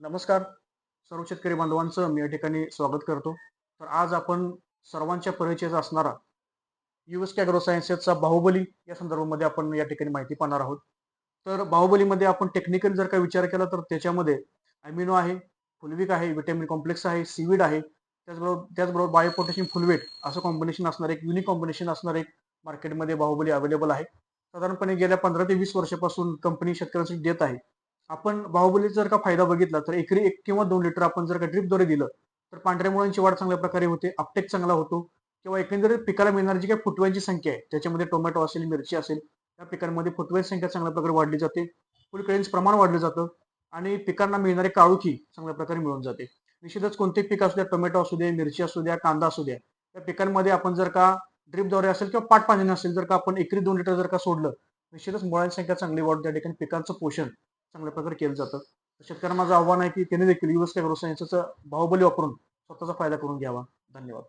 नमस्कार. सर्व शेतकरी बांधवांचं मी या ठिकाणी स्वागत करतो. तर आज आपण सर्वांच्या परिचयाचा असणारा यूएसके ॲग्रो सायन्सेसचा बाहुबली या संदर्भामध्ये आपण या ठिकाणी माहिती पाहणार आहोत. तर बाहुबलीमध्ये आपण टेक्निकल जर का विचार केला तर त्याच्यामध्ये अमिनो आहे, फुलविक आहे, व्हिटॅमिन कॉम्प्लेक्स आहे, सीविड आहे. त्याचबरोबर बायो पोटॅशियम फुलवेट असं कॉम्बिनेशन असणार एक युनिक कॉम्बिनेशन असणार एक मार्केटमध्ये बाहुबली अवेलेबल आहे. साधारणपणे गेल्या 15 ते 20 वर्षापासून कंपनी शेतकऱ्यांसाठी देत आहे. आपण बाहुबलीचा जर का फायदा बघितला तर एकरी 1 किंवा 2 लिटर आपण जर का ड्रिपद्वारे दिलं, तर पांढऱ्या मुळांची वाढ चांगल्या प्रकारे होते, अपटेक चांगला होतो किंवा एकंदरीत पिकाला मिळणारी जी काही फुटव्यांची संख्या आहे, त्याच्यामध्ये टोमॅटो असेल, मिरची असेल, त्या पिकांमध्ये फुटव्यांची संख्या चांगल्या प्रकारे वाढली जाते. फुलकळींचं प्रमाण वाढलं जातं आणि पिकांना मिळणारी काळोखी चांगल्या प्रकारे मिळून जाते. निश्चितच कोणतेही पीक असू द्या, टोमॅटो असू दे, मिरची असू द्या, कांदा असू द्या, त्या पिकांमध्ये आपण जर का ड्रिपद्वारे असेल किंवा पाट पाण्याने असेल, जर का आपण एकरी 2 लिटर जर का सोडलं, निश्चितच मुळांची संख्या चांगली वाढून त्या ठिकाणी पिकांचं पोषण चांगल्या प्रकारे केलं जातं. शेतकऱ्यांना माझं आव्हान आहे की त्यांनी देखील यूएस ॲग्रो सायन्सचा बाहुबली वापरून स्वतःचा फायदा करून घ्यावा. धन्यवाद.